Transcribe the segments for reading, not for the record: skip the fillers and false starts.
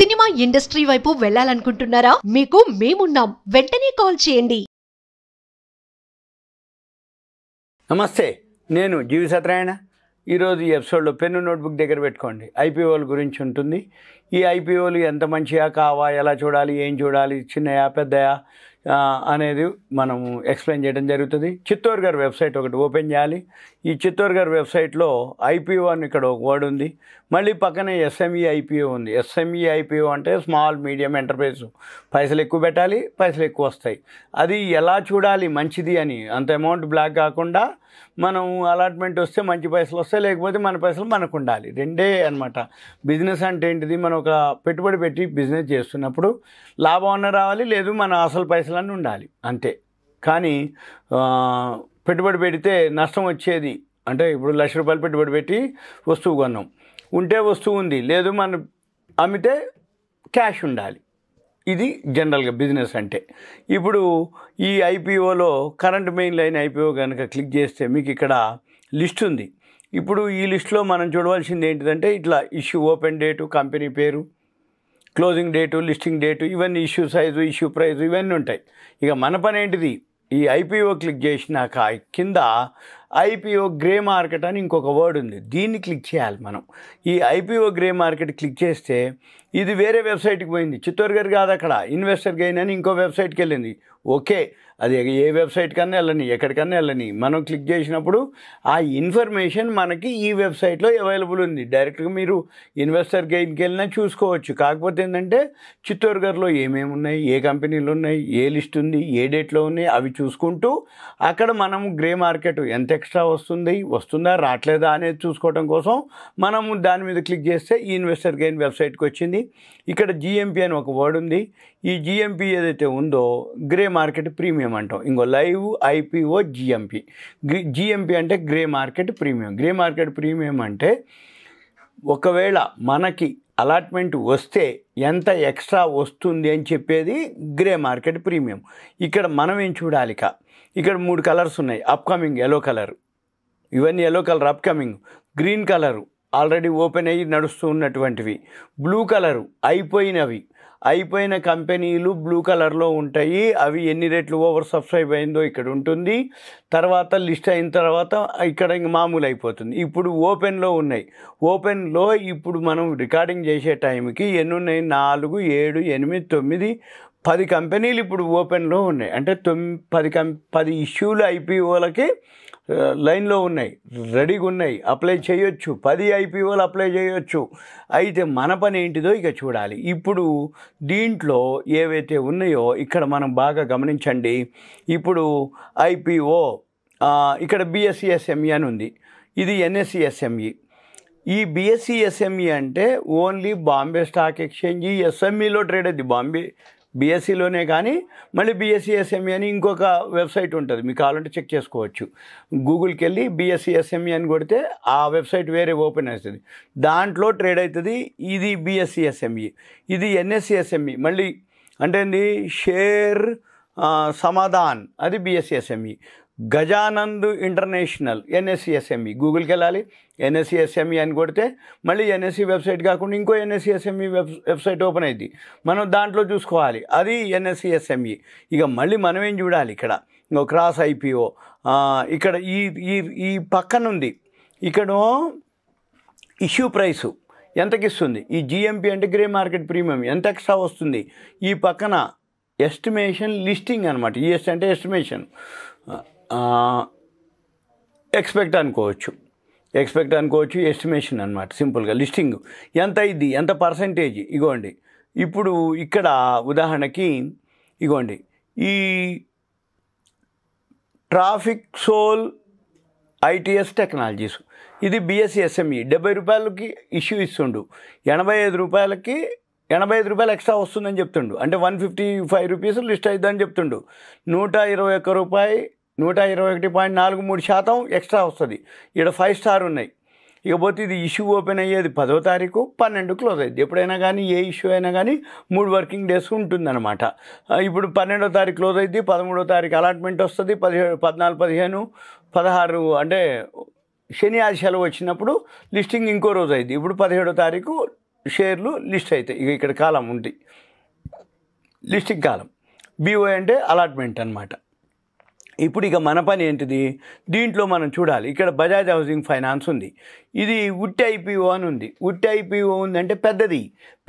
Cinema industry వైపు వెళ్ళాలనుకుంటున్నారా? మీకు మేమున్నాం. వెంటనే కాల్ చేయండి. నమస్తే, నేను జీవి సత్యనారాయణ. ఈరోజు ఈ ఎపిసోడ్లో పెన్ను నోట్బుక్ దగ్గర పెట్టుకోండి. ఐపీఓల గురించి ఉంటుంది. ఈ ఐపీఓలు ఎంత మంచిగా కావా, ఎలా చూడాలి, ఏం చూడాలి, చిన్నయా పెద్దయా అనేది మనము ఎక్స్ప్లెయిన్ చేయడం జరుగుతుంది. చిత్తూరు గారి వెబ్సైట్ ఒకటి ఓపెన్ చేయాలి. ఈ చిత్తూరు గారి వెబ్సైట్లో ఐపీఓ అని ఇక్కడ ఒక వర్డ్ ఉంది. మళ్ళీ పక్కనే ఎస్ఎంఈ ఐపీఓ ఉంది. ఎస్ఎంఈ ఐపీఓ అంటే స్మాల్ మీడియం ఎంటర్ప్రైజ్. పైసలు ఎక్కువ పెట్టాలి, పైసలు ఎక్కువ వస్తాయి. అది ఎలా చూడాలి మంచిది అని, అంత అమౌంట్ బ్లాక్ కాకుండా మనం అలాట్మెంట్ వస్తే మంచి పైసలు వస్తాయి, లేకపోతే మన పైసలు మనకు ఉండాలి. రెండే అనమాట. బిజినెస్ అంటే ఏంటిది, మనం ఒక పెట్టుబడి పెట్టి బిజినెస్ చేస్తున్నప్పుడు లాభం అన్న రావాలి, లేదు మన అసలు పైసలన్నీ ఉండాలి అంతే. కానీ పెట్టుబడి పెడితే నష్టం వచ్చేది అంటే, ఇప్పుడు ₹1,00,000 పెట్టుబడి పెట్టి వస్తువు కొన్నాం, ఉంటే వస్తువు ఉంది, లేదు మనం అమ్మితే క్యాష్ ఉండాలి. ఇది జనరల్గా బిజినెస్ అంటే. ఇప్పుడు ఈ ఐపీఓలో కరెంట్ మెయిన్ లైన్ ఐపీఓ కనుక క్లిక్ చేస్తే మీకు ఇక్కడ లిస్ట్ ఉంది. ఇప్పుడు ఈ లిస్ట్లో మనం చూడవలసింది ఏంటిదంటే, ఇట్లా ఇష్యూ ఓపెన్ డేటు, కంపెనీ పేరు, క్లోజింగ్ డేటు, లిస్టింగ్ డేటు, ఇవన్నీ ఇష్యూ సైజు, ఇష్యూ ప్రైజు ఇవన్నీ ఉంటాయి. ఇక మన పని ఏంటిది, ఈ ఐపీఓ క్లిక్ చేసినాక కింద ఐపీఓ గ్రే మార్కెట్ అని ఇంకొక వర్డ్ ఉంది, దీన్ని క్లిక్ చేయాలి మనం. ఈ ఐపీఓ గ్రే మార్కెట్ క్లిక్ చేస్తే ఇది వేరే వెబ్సైట్కి పోయింది. చిత్తూరు గారు కాదు, అక్కడ ఇన్వెస్టర్ గెయిన్ అని ఇంకో వెబ్సైట్కి వెళ్ళింది. ఓకే, అది ఏ వెబ్సైట్ కన్నా వెళ్ళని, ఎక్కడికన్నా వెళ్ళని, మనం క్లిక్ చేసినప్పుడు ఆ ఇన్ఫర్మేషన్ మనకి ఈ వెబ్సైట్లో అవైలబుల్ ఉంది. డైరెక్ట్గా మీరు ఇన్వెస్టర్ గెయిన్కి వెళ్ళినా చూసుకోవచ్చు. కాకపోతే ఏంటంటే చిత్తూరు గారిలో ఏమేమి ఉన్నాయి, ఏ కంపెనీలు ఉన్నాయి, ఏ లిస్ట్ ఉంది, ఏ డేట్లో ఉన్నాయి, అవి చూసుకుంటూ అక్కడ మనము గ్రే మార్కెట్ ఎంత ఎక్స్ట్రా వస్తుందా రావట్లేదా అనేది చూసుకోవడం కోసం మనము దాని మీద క్లిక్ చేస్తే ఈ ఇన్వెస్టర్ గెయిన్ వెబ్సైట్కి వచ్చింది. ఇక్కడ జిఎంపి అని ఒక వర్డ్ ఉంది. ఈ జిఎంపి ఏదైతే ఉందో గ్రే మార్కెట్ ప్రీమియం అంటాం. ఇంకో లైవ్ ఐపీఓ జిఎంపి. జిఎంపి అంటే grey market premium. Grey market premium అంటే ఒకవేళ మనకి అలాట్మెంట్ వస్తే ఎంత ఎక్స్ట్రా వస్తుంది అని చెప్పేది గ్రే మార్కెట్ ప్రీమియం. ఇక్కడ మనం ఏం చూడాలి, ఇక్కడ 3 కలర్స్ ఉన్నాయి. అప్కమింగ్ ఎల్లో కలర్, ఇవన్నీ yellow colour upcoming. Green colour already open అయ్యి నడుస్తూ ఉన్నటువంటివి. బ్లూ కలరు అయిపోయిన కంపెనీలు బ్లూ కలర్లో ఉంటాయి. అవి ఎన్ని రేట్లు ఓవర్ సబ్స్క్రైబ్ అయిందో ఇక్కడ ఉంటుంది. తర్వాత లిస్ట్ అయిన తర్వాత ఇక్కడ ఇంక మామూలు అయిపోతుంది. ఇప్పుడు ఓపెన్లో ఉన్నాయి. ఓపెన్లో ఇప్పుడు మనం రికార్డింగ్ చేసే టైంకి ఎన్ని ఉన్నాయి, 4, 7, 8, 9, 10 కంపెనీలు ఇప్పుడు ఓపెన్లో ఉన్నాయి. అంటే 10 ఇష్యూలు ఐపీఓలకి లైన్లో ఉన్నాయి, రెడీగా ఉన్నాయి, అప్లై చేయొచ్చు. 10 ఐపీఓలు అప్లై చేయొచ్చు. అయితే మన పని ఏంటిదో ఇక చూడాలి. ఇప్పుడు దీంట్లో ఏవైతే ఉన్నాయో ఇక్కడ మనం బాగా గమనించండి. ఇప్పుడు ఐపీఓ ఇక్కడ బిఎస్సిఎస్ఎంఈ అని ఉంది, ఇది ఎన్ఎస్సిఎస్ఎంఈ. ఈ బిఎస్సిఎస్ఎంఈ అంటే ఓన్లీ బాంబే స్టాక్ ఎక్స్చేంజ్ ఎస్ఎంఈలో ట్రేడ్ అవుతుంది. బాంబే బిఎస్సిలోనే, కానీ మళ్ళీ బిఎస్సిఎస్ఎంఈ అని ఇంకొక వెబ్సైట్ ఉంటుంది, మీకు కావాలంటే చెక్ చేసుకోవచ్చు. గూగుల్కి వెళ్ళి బిఎస్సిఎస్ఎంఈ అని కొడితే ఆ వెబ్సైట్ వేరే ఓపెన్ అవుతుంది, దాంట్లో ట్రేడ్ అవుతుంది. ఇది బిఎస్సిఎస్ఎంఈ. ఇది ఎన్ఎస్సిఎస్ఎంఈ మళ్ళీ అంటే ఏంది, షేర్ సమాధాన్, అది బిఎస్సిఎస్ఎంఈ. గజానంద్ ఇంటర్నేషనల్ ఎన్ఎస్సిఎస్ఎంఈ. గూగుల్కి వెళ్ళాలి, ఎన్ఎస్సిఎస్ఎంఈ అని కొడితే మళ్ళీ ఎన్ఎస్సి వెబ్సైట్ కాకుండా ఇంకో ఎన్ఎస్సిఎస్ఎంఈ వెబ్సైట్ ఓపెన్ అయింది, మనం దాంట్లో చూసుకోవాలి, అది ఎన్ఎస్సిఎస్ఎంఈ. ఇక మళ్ళీ మనం ఏం చూడాలి, ఇక్కడ ఇంకో క్రాస్ ఐపీఓ. ఇక్కడ ఈ పక్కన ఉంది, ఇక్కడ ఇష్యూ ప్రైసు ఎంతకి ఇస్తుంది, ఈ జిఎంపి అంటే గ్రే మార్కెట్ ప్రీమియం ఎంత ఎక్స్ట్రా వస్తుంది. ఈ పక్కన ఎస్టిమేషన్ లిస్టింగ్ అనమాట. ఈఎస్ అంటే ఎస్టిమేషన్, ఎక్స్పెక్ట్ అనుకోవచ్చు, ఎస్టిమేషన్ అనమాట. సింపుల్గా లిస్టింగ్ ఎంత అయింది, ఎంత పర్సంటేజ్. ఇగోండి ఇప్పుడు ఇక్కడ ఉదాహరణకి ఇగోండి, ఈ ట్రాఫిక్ సోల్ ఐటీఎస్ టెక్నాలజీస్, ఇది బిఎస్సిఎస్ఎంఈ. ₹70కి ఇష్యూ ఇస్తుండు, ₹85 ఎక్స్ట్రా వస్తుందని చెప్తుండు. అంటే ₹155 లిస్ట్ అవుతుందని చెప్తుండు. ₹121, 121.43% ఎక్స్ట్రా వస్తుంది. ఇక్కడ 5 స్టార్ ఉన్నాయి. ఇకపోతే ఇది ఇష్యూ ఓపెన్ అయ్యేది 10వ తారీఖు, 12 క్లోజ్ అయ్యింది. ఎప్పుడైనా కానీ ఏ ఇష్యూ అయినా కానీ 3 వర్కింగ్ డేస్ ఉంటుందన్నమాట. ఇప్పుడు 12వ తారీఖు క్లోజ్ అయ్యింది, 13వ తారీఖు అలాట్మెంట్ వస్తుంది, 14, 15, 16 అంటే శని ఆది సెలవు వచ్చినప్పుడు లిస్టింగ్ ఇంకో రోజు అయింది. ఇప్పుడు 17వ తారీఖు షేర్లు లిస్ట్ అవుతాయి. ఇక ఇక్కడ కాలం ఉంది, లిస్టింగ్ కాలం. BO అంటే అలాట్మెంట్ అనమాట. ఇప్పుడు ఇక మన పని ఏంటిది, దీంట్లో మనం చూడాలి. ఇక్కడ బజాజ్ హౌసింగ్ ఫైనాన్స్ ఉంది, ఇది ఉట్టి IPO అని ఉంది. ఉట్టి IPO ఉందంటే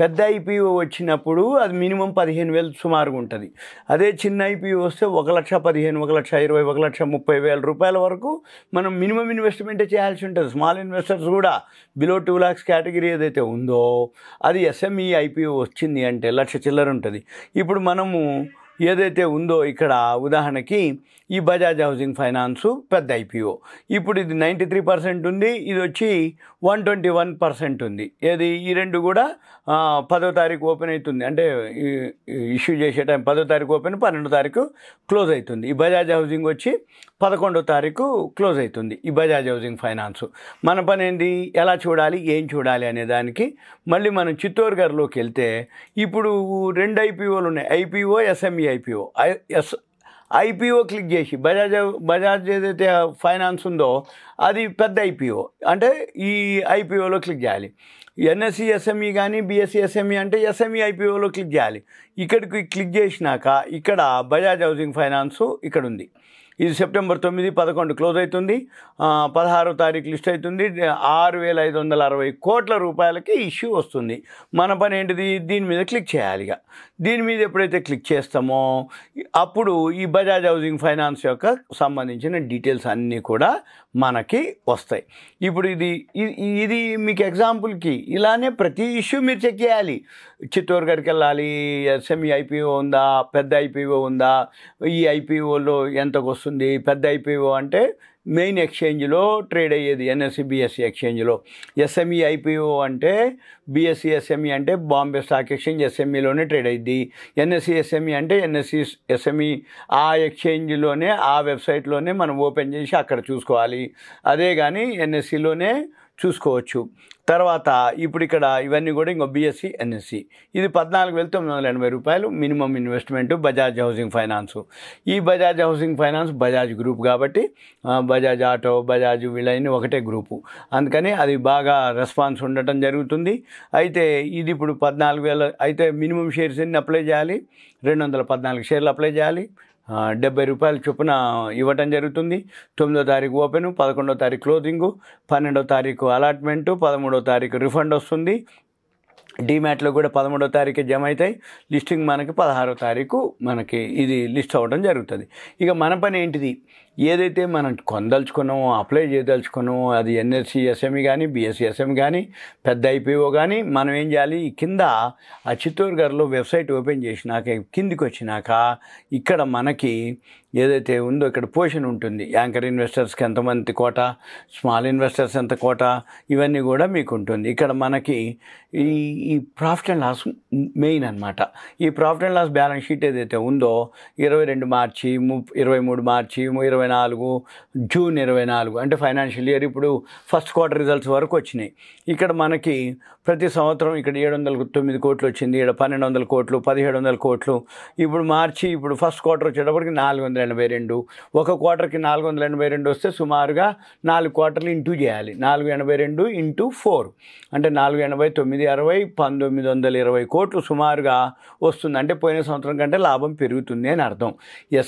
పెద్ద IPO వచ్చినప్పుడు అది మినిమం 15,000 సుమారుగా ఉంటుంది. అదే చిన్న IPO వస్తే 1,15,000, 1,20,000, 1,30,000 రూపాయల వరకు మనం మినిమం ఇన్వెస్ట్మెంటే చేయాల్సి ఉంటుంది. స్మాల్ ఇన్వెస్టర్స్ కూడా బిలో 2 lakhs కేటగిరీ ఏదైతే ఉందో అది SME IPO వచ్చింది అంటే 1,00,000 చిల్లర ఉంటుంది. ఇప్పుడు మనము ఏదైతే ఉందో ఇక్కడ ఉదాహరణకి ఈ బజాజ్ హౌసింగ్ ఫైనాన్సు పెద్ద IPO, ఇప్పుడు ఇది 93% ఉంది, ఇది వచ్చి 121% ఉంది. ఏది ఈ రెండు కూడా 10వ తారీఖు ఓపెన్ అవుతుంది, అంటే ఇష్యూ చేసే టైం 10వ తారీఖు ఓపెన్, 12వ తారీఖు క్లోజ్ అవుతుంది. ఈ బజాజ్ హౌసింగ్ వచ్చి 11వ తారీఖు క్లోజ్ అవుతుంది. ఈ బజాజ్ హౌసింగ్ ఫైనాన్స్ మన పని ఏంది, ఎలా చూడాలి, ఏం చూడాలి అనే దానికి మళ్ళీ మనం చిత్తూరుగఢ్లోకి వెళ్తే ఇప్పుడు 2 IPOలు ఉన్నాయి, IPO SME IPO. IPO click చేసి బజాజ్ ఏదైతే ఫైనాన్స్ ఉందో అది పెద్ద IPO అంటే ఈ IPOలో క్లిక్ చేయాలి. NSE SME కానీ BSE SME అంటే SME IPOలో క్లిక్ చేయాలి. ఇక్కడికి క్లిక్ చేసినాక ఇక్కడ బజాజ్ హౌసింగ్ ఫైనాన్స్ ఇక్కడ ఉంది. ఇది సెప్టెంబర్ 9, 11 క్లోజ్ అవుతుంది, 16వ తారీఖు లిస్ట్ అవుతుంది. 6,560 కోట్ల రూపాయలకి ఇష్యూ వస్తుంది. మన పని ఏంటిది, దీని మీద క్లిక్ చేయాలి. ఇక దీని మీద ఎప్పుడైతే క్లిక్ చేస్తామో అప్పుడు ఈ బజాజ్ హౌసింగ్ ఫైనాన్స్ యొక్క సంబంధించిన డీటెయిల్స్ అన్నీ కూడా మనకి వస్తాయి. ఇప్పుడు ఇది మీకు ఎగ్జాంపుల్కి ఇలానే ప్రతి ఇష్యూ మీరు చెక్ చేయాలి. చిత్తూరుగఢ్కి వెళ్ళాలి, SME IPO ఉందా, పెద్ద IPO ఉందా, ఈ IPOలో ఎంతకు వస్తుంది. పెద్ద IPO అంటే మెయిన్ ఎక్స్చేంజ్లో ట్రేడ్ అయ్యేది NSE BSE ఎక్స్చేంజ్లో. SME IPO అంటే BSE SME అంటే బాంబే స్టాక్ ఎక్స్చేంజ్ SMEలోనే ట్రేడ్ అయ్యిద్ది. NSE SME అంటే NSE SME ఆ ఎక్స్చేంజ్లోనే ఆ వెబ్సైట్లోనే మనం ఓపెన్ చేసి అక్కడ చూసుకోవాలి. అదే కానీ NSEలోనే చూసుకోవచ్చు. తర్వాత ఇప్పుడు ఇక్కడ ఇవన్నీ కూడా ఇంకో BSE NSE ఇది 14,980 రూపాయలు minimum investment Bajaj housing finance. ఈ Bajaj housing finance Bajaj group కాబట్టి బజాజ్ ఆటో, బజాజ్ వీళ్ళని ఒకటే గ్రూపు, అందుకని అది బాగా రెస్పాన్స్ ఉండటం జరుగుతుంది. అయితే ఇది ఇప్పుడు 14,000 అయితే మినిమం షేర్స్ ఎన్ని అప్లై చేయాలి, 214 షేర్లు అప్లై చేయాలి. 70 రూపాయల చొప్పున ఇవ్వటం జరుగుతుంది. 9వ తారీఖు ఓపెను, 11వ తారీఖు క్లోజింగు, 12వ తారీఖు అలాట్మెంటు, 13వ తారీఖు రిఫండ్ వస్తుంది. డీమ్యాట్లో కూడా 13వ తారీఖు జమ అవుతాయి. లిస్టింగ్ మనకి 16వ తారీఖు మనకి ఇది లిస్ట్ అవ్వడం జరుగుతుంది. ఇక మన పని ఏంటిది, ఏదైతే మనం కొనదలుచుకున్నామో, అప్లై చేయదలుచుకున్నామో, అది NSE SME కానీ BSE SME కానీ పెద్ద IPO కానీ మనం ఏం చేయాలి, కింద ఆ చిత్తూరుగఢ్లో వెబ్సైట్ ఓపెన్ చేసినాక కిందికి వచ్చినాక ఇక్కడ మనకి ఏదైతే ఉందో ఇక్కడ పొజిషన్ ఉంటుంది. యాంకర్ ఇన్వెస్టర్స్కి ఎంతమంది కోట, స్మాల్ ఇన్వెస్టర్స్ ఎంత కోట, ఇవన్నీ కూడా మీకు ఉంటుంది. ఇక్కడ మనకి ఈ ప్రాఫిట్ అండ్ లాస్ మెయిన్ అనమాట. ఈ profit and loss balance sheet ఏదైతే ఉందో 22 మార్చి, 23 మార్చి, 24 జూన్ 24 అంటే ఫైనాన్షియల్ ఇయర్ ఇప్పుడు ఫస్ట్ క్వార్టర్ రిజల్ట్స్ వరకు వచ్చినాయి. ఇక్కడ మనకి ప్రతి సంవత్సరం ఇక్కడ 709 కోట్లు వచ్చింది, ఇక్కడ 1,200 కోట్లు, 1,700 కోట్లు. ఇప్పుడు మార్చి ఇప్పుడు ఫస్ట్ క్వార్టర్ వచ్చేటప్పటికి 482, ఒక క్వార్టర్కి 482 వస్తే సుమారుగా 4 క్వార్టర్లు ఇంటూ చేయాలి. 482 ఇంటూ 4 అంటే 480, 960, 1,920 కోట్లు సుమారుగా వస్తుంది. అంటే పోయిన సంవత్సరం కంటే లాభం పెరుగుతుంది అని అర్థం.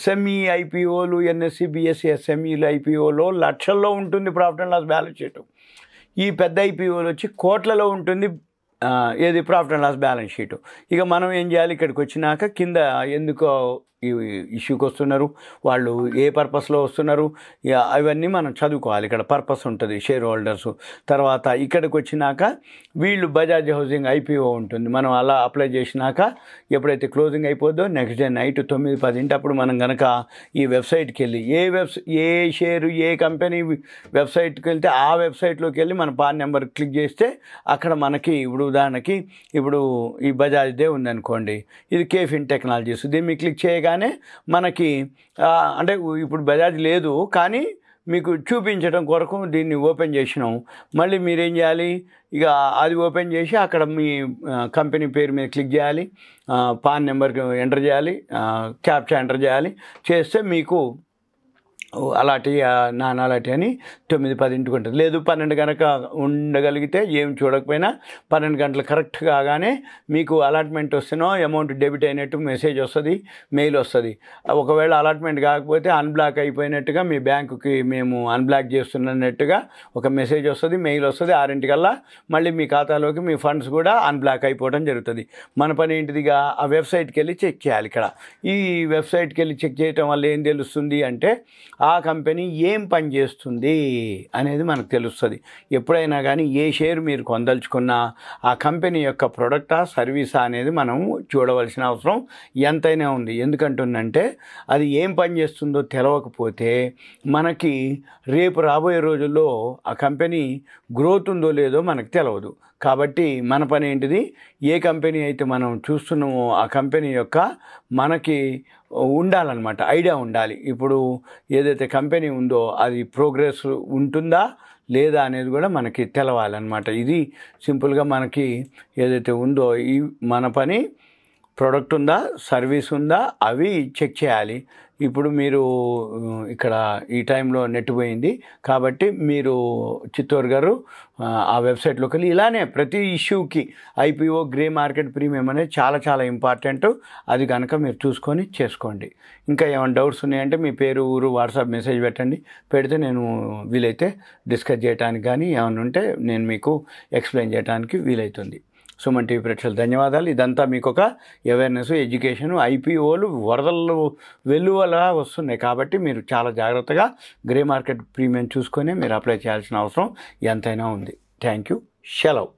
SME IPOలు NSE BSE SMEలు IPOలో లక్షల్లో ఉంటుంది profit and loss balance sheet. ఈ పెద్ద IPOలు వచ్చి కోట్లలో ఉంటుంది ఏది profit and loss balance sheet. ఇక మనం ఏం చేయాలి, ఇక్కడికి వచ్చినాక కింద ఎందుకో ఈ ఇష్యూకి వస్తున్నారు, వాళ్ళు ఏ పర్పస్లో వస్తున్నారు, అవన్నీ మనం చదువుకోవాలి. ఇక్కడ పర్పస్ ఉంటుంది, షేర్ హోల్డర్సు. తర్వాత ఇక్కడికి వచ్చినాక వీళ్ళు బజాజ్ హౌసింగ్ IPO ఉంటుంది. మనం అలా అప్లై చేసినాక ఎప్పుడైతే క్లోజింగ్ అయిపోద్దో నెక్స్ట్ డే నైట్ 9-10 అప్పుడు మనం కనుక ఈ వెబ్సైట్కి వెళ్ళి ఏ షేరు ఏ కంపెనీ వెబ్సైట్కి వెళ్తే ఆ వెబ్సైట్లోకి వెళ్ళి మన పాన్ నెంబర్ క్లిక్ చేస్తే అక్కడ మనకి ఇప్పుడు ఉదాహరణకి ఇప్పుడు ఈ బజాజ్దే ఉందనుకోండి, ఇది కేఫిన్ టెక్నాలజీస్, దీన్ని క్లిక్ చేయగానే మనకి అంటే ఇప్పుడు బజాజ్ లేదు కానీ మీకు చూపించడం కొరకు దీన్ని ఓపెన్ చేసినాం. మళ్ళీ మీరేం చేయాలి, ఇక అది ఓపెన్ చేసి అక్కడ మీ కంపెనీ పేరు మీద క్లిక్ చేయాలి, పాన్ నెంబర్కి ఎంటర్ చేయాలి, క్యాప్చా ఎంటర్ చేయాలి. చేస్తే మీకు అలాంటి నాన్న అలాంటి అని 9-10 ఉంటుంది. లేదు 12 కనుక ఉండగలిగితే ఏం చూడకపోయినా 12 గంటలు కరెక్ట్ కాగానే మీకు అలాట్మెంట్ వస్తేనో అమౌంట్ డెబిట్ అయినట్టు మెసేజ్ వస్తుంది, మెయిల్ వస్తుంది. ఒకవేళ అలాట్మెంట్ కాకపోతే అన్బ్లాక్ అయిపోయినట్టుగా మీ బ్యాంకుకి మేము అన్బ్లాక్ చేస్తున్నట్టుగా ఒక మెసేజ్ వస్తుంది, మెయిల్ వస్తుంది. 6 మళ్ళీ మీ ఖాతాలోకి మీ ఫండ్స్ కూడా అన్బ్లాక్ అయిపోవడం జరుగుతుంది. మన పని ఏంటిదిగా ఆ వెబ్సైట్కి వెళ్ళి చెక్ చేయాలి. ఇక్కడ ఈ వెబ్సైట్కి వెళ్ళి చెక్ చేయటం వల్ల ఏం తెలుస్తుంది అంటే ఆ కంపెనీ ఏం పని చేస్తుంది అనేది మనకు తెలుస్తుంది. ఎప్పుడైనా కానీ ఏ షేర్ మీరు కొనదలుచుకున్నా ఆ కంపెనీ యొక్క ప్రొడక్టా సర్వీసా అనేది మనం చూడవలసిన అవసరం ఎంతైనా ఉంది. ఎందుకంటుందంటే అది ఏం పని చేస్తుందో తెలవకపోతే మనకి రేపు రాబోయే రోజుల్లో ఆ కంపెనీ గ్రోత్ ఉందో లేదో మనకు తెలియదు. కాబట్టి మన పని ఏంటిది, ఏ కంపెనీ అయితే మనం చూస్తున్నామో ఆ కంపెనీ యొక్క మనకి ఉండాలన్నమాట, ఐడియా ఉండాలి. ఇప్పుడు ఏదైతే కంపెనీ ఉందో అది ప్రోగ్రెస్ ఉంటుందా లేదా అనేది కూడా మనకి తెలవాలన్నమాట. ఇది సింపుల్గా మనకి ఏదైతే ఉందో ఈ మన పని ప్రోడక్ట్ ఉందా సర్వీస్ ఉందా అవి చెక్ చేయాలి. ఇప్పుడు మీరు ఇక్కడ ఈ టైంలో నెట్ పోయింది కాబట్టి మీరు చిత్తూరు గారు ఆ వెబ్సైట్లోకి వెళ్ళి ఇలానే ప్రతి ఇష్యూకి ఐపీఓ గ్రే మార్కెట్ ప్రీమియం అనేది చాలా చాలా ఇంపార్టెంట్. అది కనుక మీరు చూసుకొని చేసుకోండి. ఇంకా ఏమైనా డౌట్స్ ఉన్నాయంటే మీ పేరు ఊరు వాట్సాప్ మెసేజ్ పెట్టండి, పెడితే నేను వీలైతే డిస్కస్ చేయడానికి కానీ ఏమైనా ఉంటే నేను మీకు ఎక్స్ప్లెయిన్ చేయడానికి వీలవుతుంది. సుమన్ టీవీ ప్రేక్షకులు ధన్యవాదాలు. ఇదంతా మీకు ఒక అవేర్నెస్, ఎడ్యుకేషను. ఐపీఓలు వరదలు వెల్లువలా వస్తున్నాయి కాబట్టి మీరు చాలా జాగ్రత్తగా గ్రే మార్కెట్ ప్రీమియం చూసుకొని మీరు అప్లై చేయాల్సిన అవసరం ఎంతైనా ఉంది. Thank you. సెలవు.